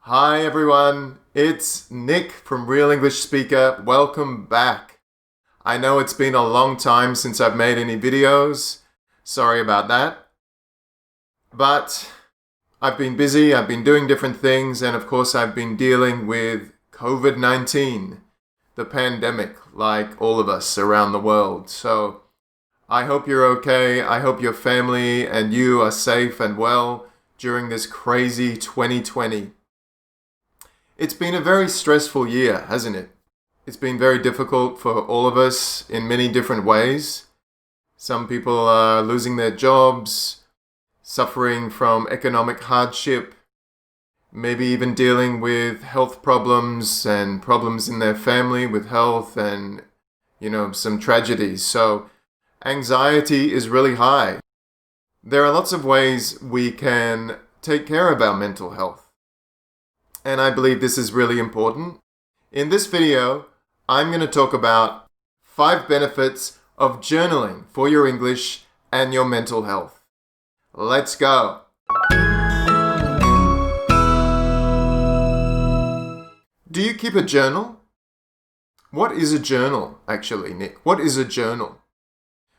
Hi everyone, it's Nick from Real English Speaker. Welcome back. I know it's been a long time since I've made any videos. Sorry about that. But I've been busy, I've been doing different things, and of course I've been dealing with COVID-19, the pandemic, like all of us around the world. So I hope you're okay. I hope your family and you are safe and well during this crazy 2020. It's been a very stressful year, hasn't it? It's been very difficult for all of us in many different ways. Some people are losing their jobs, suffering from economic hardship, maybe even dealing with health problems and problems in their family with health and, some tragedies. So anxiety is really high. There are lots of ways we can take care of our mental health. And I believe this is really important. In this video, I'm going to talk about 5 benefits of journaling for your English and your mental health. Let's go! Do you keep a journal? What is a journal, actually, Nick? What is a journal?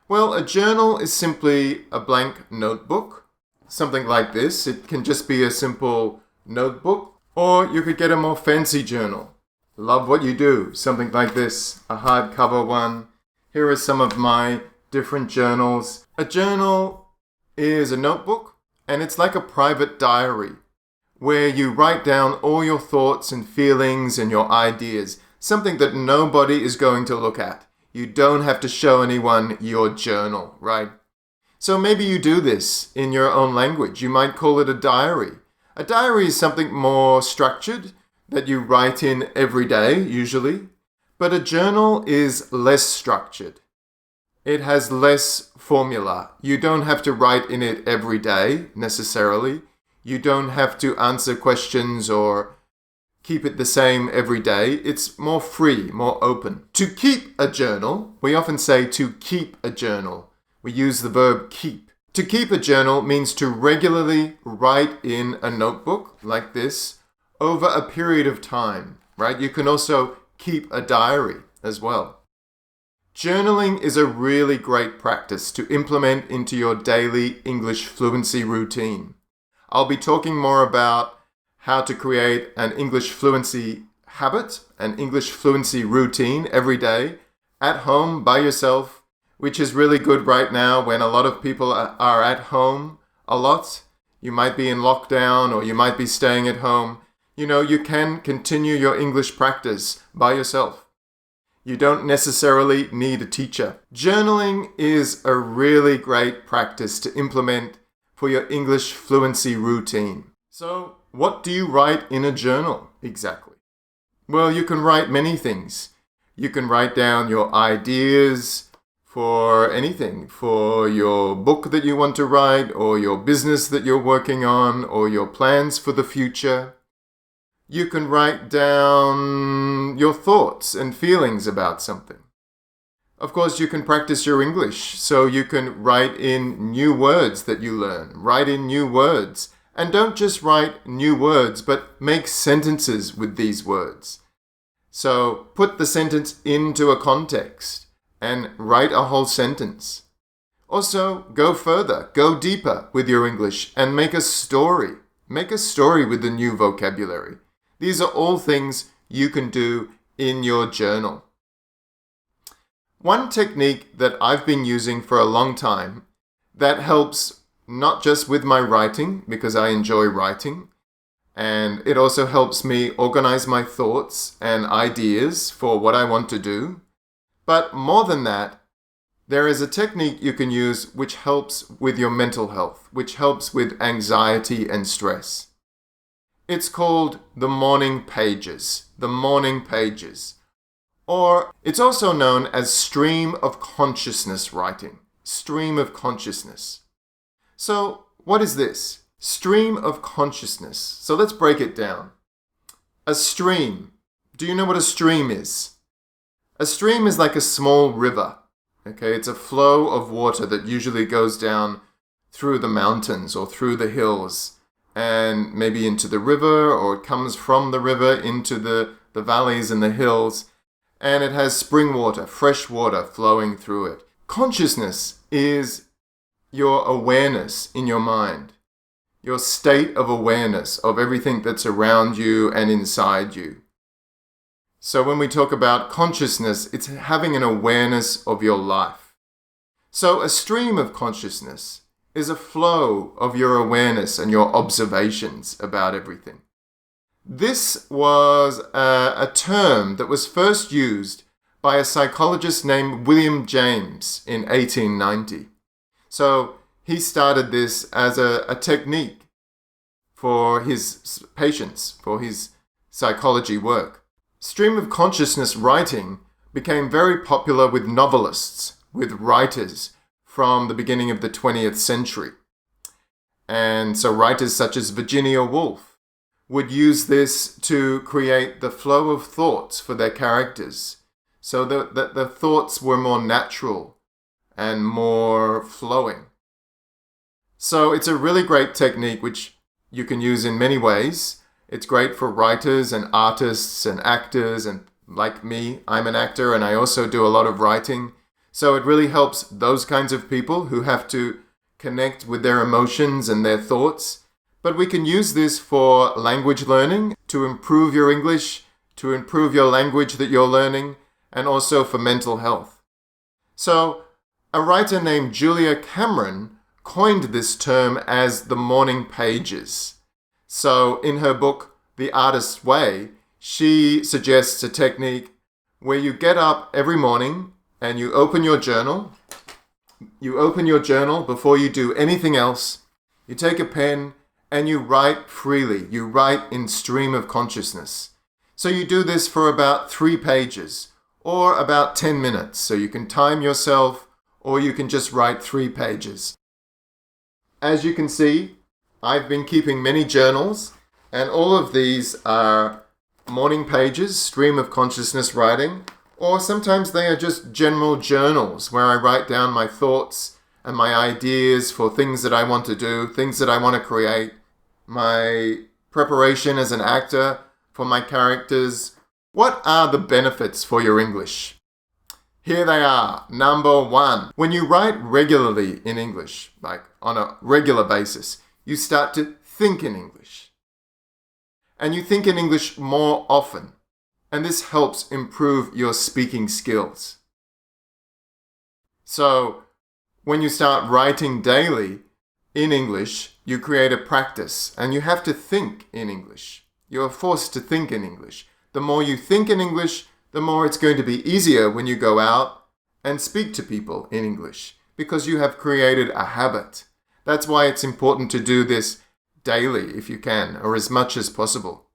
Well, a journal is simply a blank notebook, something like this. It can just be a simple notebook. Or you could get a more fancy journal. Love what you do. Something like this, a hardcover one. Here are some of my different journals. A journal is a notebook, and it's like a private diary where you write down all your thoughts and feelings and your ideas. Something that nobody is going to look at. You don't have to show anyone your journal, right? So maybe you do this in your own language. You might call it a diary. A diary is something more structured that you write in every day, usually. But a journal is less structured. It has less formula. You don't have to write in it every day, necessarily. You don't have to answer questions or keep it the same every day. It's more free, more open. To keep a journal, we often say to keep a journal. We use the verb keep. To keep a journal means to regularly write in a notebook like this over a period of time, right? You can also keep a diary as well. Journaling is a really great practice to implement into your daily English fluency routine. I'll be talking more about how to create an English fluency habit, an English fluency routine every day at home by yourself, which is really good right now when a lot of people are at home a lot. You might be in lockdown or you might be staying at home. You can continue your English practice by yourself. You don't necessarily need a teacher. Journaling is a really great practice to implement for your English fluency routine. So, what do you write in a journal exactly? Well, you can write many things. You can write down your ideas for anything, for your book that you want to write, or your business that you're working on, or your plans for the future. You can write down your thoughts and feelings about something. Of course, you can practice your English, so you can write in new words that you learn. Write in new words. And don't just write new words, but make sentences with these words. So put the sentence into a context and write a whole sentence. Also, go further, go deeper with your English and make a story. Make a story with the new vocabulary. These are all things you can do in your journal. One technique that I've been using for a long time that helps not just with my writing, because I enjoy writing, and it also helps me organize my thoughts and ideas for what I want to do. But more than that, there is a technique you can use which helps with your mental health, which helps with anxiety and stress. It's called the morning pages, the morning pages. Or it's also known as stream of consciousness writing, stream of consciousness. So what is this? Stream of consciousness. So let's break it down. A stream. Do you know what a stream is? A stream is like a small river. Okay, it's a flow of water that usually goes down through the mountains or through the hills and maybe into the river, or it comes from the river into the valleys and the hills, and it has spring water, fresh water flowing through it. Consciousness is your awareness in your mind, your state of awareness of everything that's around you and inside you. So when we talk about consciousness, it's having an awareness of your life. So a stream of consciousness is a flow of your awareness and your observations about everything. This was a term that was first used by a psychologist named William James in 1890. So he started this as a technique for his patients, for his psychology work. Stream of consciousness writing became very popular with novelists, with writers from the beginning of the 20th century. And so writers such as Virginia Woolf would use this to create the flow of thoughts for their characters, so that the thoughts were more natural and more flowing. So it's a really great technique which you can use in many ways. It's great for writers and artists and actors, and like me, I'm an actor and I also do a lot of writing. So it really helps those kinds of people who have to connect with their emotions and their thoughts. But we can use this for language learning, to improve your English, to improve your language that you're learning, and also for mental health. So a writer named Julia Cameron coined this term as the morning pages. So in her book, The Artist's Way, she suggests a technique where you get up every morning and you open your journal. You open your journal before you do anything else. You take a pen and you write freely. You write in stream of consciousness. So you do this for about 3 pages or about 10 minutes. So you can time yourself, or you can just write 3 pages. As you can see, I've been keeping many journals, and all of these are morning pages, stream of consciousness writing, or sometimes they are just general journals where I write down my thoughts and my ideas for things that I want to do, things that I want to create, my preparation as an actor for my characters. What are the benefits for your English? Here they are. Number 1, when you write regularly in English, like on a regular basis, you start to think in English. And you think in English more often. And this helps improve your speaking skills. So when you start writing daily in English, you create a practice and you have to think in English. You are forced to think in English. The more you think in English, the more it's going to be easier when you go out and speak to people in English, because you have created a habit. That's why it's important to do this daily if you can, or as much as possible.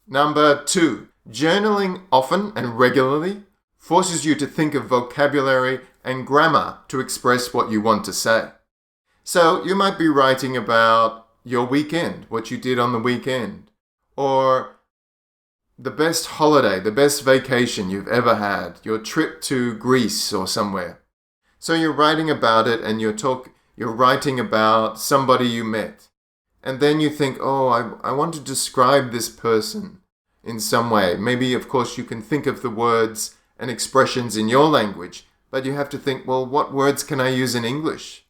Number 2, journaling often and regularly forces you to think of vocabulary and grammar to express what you want to say. So you might be writing about your weekend, what you did on the weekend, or the best holiday, the best vacation you've ever had, your trip to Greece or somewhere. So you're writing about it, and you're writing about somebody you met. And then you think, oh, I want to describe this person in some way. Maybe, of course, you can think of the words and expressions in your language, but you have to think, well, what words can I use in English?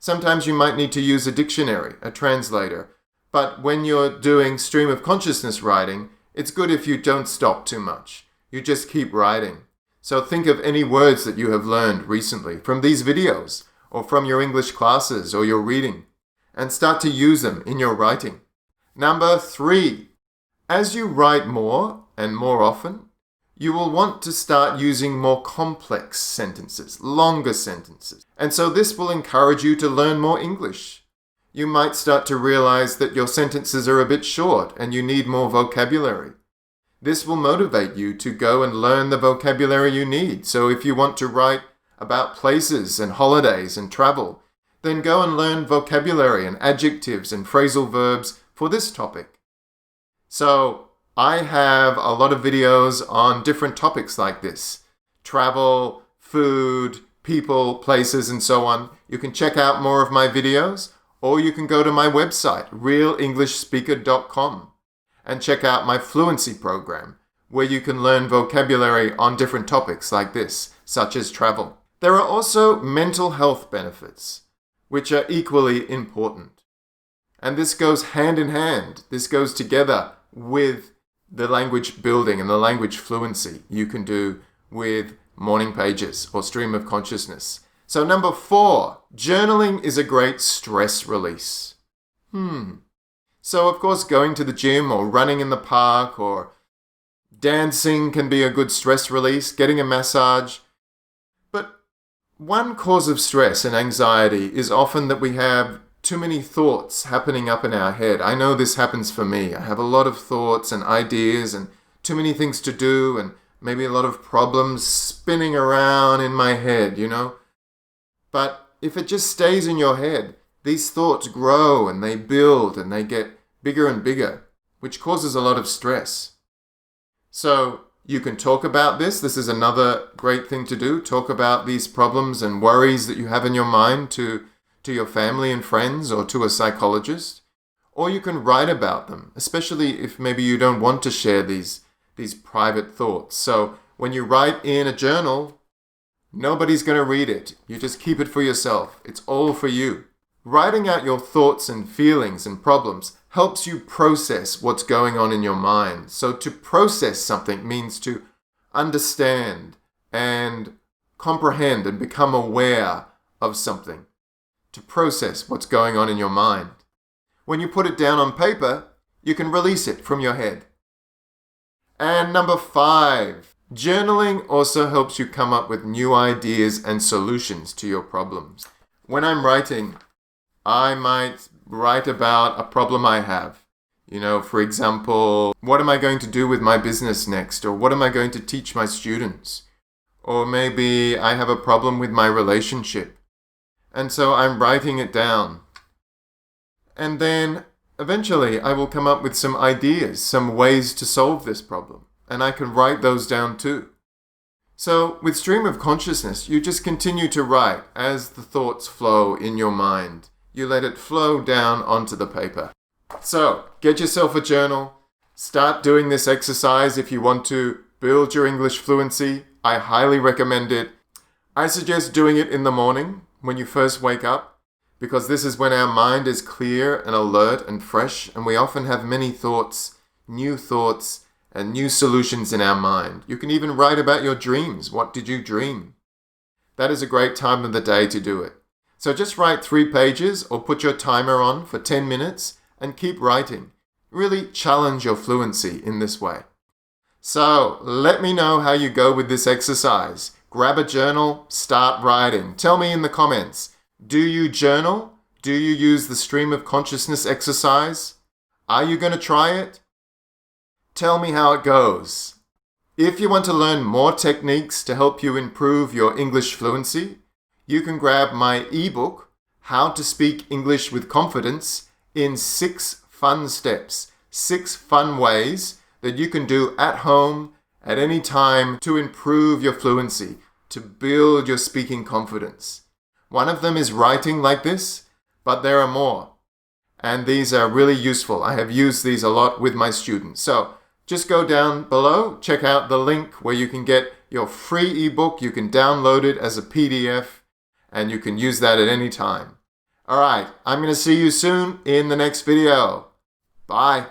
Sometimes you might need to use a dictionary, a translator. But when you're doing stream of consciousness writing, it's good if you don't stop too much. You just keep writing. So think of any words that you have learned recently from these videos, or from your English classes or your reading, and start to use them in your writing. Number 3, as you write more and more often, you will want to start using more complex sentences, longer sentences. And so this will encourage you to learn more English. You might start to realize that your sentences are a bit short and you need more vocabulary. This will motivate you to go and learn the vocabulary you need. So if you want to write about places and holidays and travel, then go and learn vocabulary and adjectives and phrasal verbs for this topic. So I have a lot of videos on different topics like this: travel, food, people, places, and so on. You can check out more of my videos, Or you can go to my website, realenglishspeaker.com, and check out my Fluency program, where you can learn vocabulary on different topics like this, such as travel. There are also mental health benefits, which are equally important. And this goes hand in hand. This goes together with the language building and the language fluency you can do with morning pages or stream of consciousness. So number 4, journaling is a great stress release. So of course going to the gym or running in the park or dancing can be a good stress release, getting a massage. But one cause of stress and anxiety is often that we have too many thoughts happening up in our head. I know this happens for me. I have a lot of thoughts and ideas and too many things to do and maybe a lot of problems spinning around in my head, But if it just stays in your head, these thoughts grow and they build and they get bigger and bigger, which causes a lot of stress. So you can talk about this. This is another great thing to do. Talk about these problems and worries that you have in your mind to your family and friends or to a psychologist. Or you can write about them, especially if maybe you don't want to share these private thoughts. So when you write in a journal, nobody's going to read it. You just keep it for yourself. It's all for you. Writing out your thoughts and feelings and problems helps you process what's going on in your mind. So to process something means to understand and comprehend and become aware of something. To process what's going on in your mind. When you put it down on paper, you can release it from your head. And number 5, journaling also helps you come up with new ideas and solutions to your problems. When I'm writing, I might write about a problem I have. For example, what am I going to do with my business next? Or what am I going to teach my students? Or maybe I have a problem with my relationship. And so I'm writing it down. And then eventually I will come up with some ideas, some ways to solve this problem. And I can write those down too. So with stream of consciousness, you just continue to write as the thoughts flow in your mind. You let it flow down onto the paper. So get yourself a journal. Start doing this exercise if you want to build your English fluency. I highly recommend it. I suggest doing it in the morning when you first wake up, because this is when our mind is clear and alert and fresh, and we often have many thoughts, and new solutions in our mind. You can even write about your dreams. What did you dream? That is a great time of the day to do it. So just write 3 pages or put your timer on for 10 minutes and keep writing. Really challenge your fluency in this way. So let me know how you go with this exercise. Grab a journal, start writing. Tell me in the comments, do you journal? Do you use the stream of consciousness exercise? Are you going to try it? Tell me how it goes. If you want to learn more techniques to help you improve your English fluency, you can grab my ebook, How to Speak English with Confidence, in 6 fun steps, 6 fun ways that you can do at home at any time to improve your fluency, to build your speaking confidence. One of them is writing like this, but there are more. And these are really useful. I have used these a lot with my students. So just go down below, check out the link where you can get your free ebook. You can download it as a PDF, and you can use that at any time. All right, I'm going to see you soon in the next video. Bye.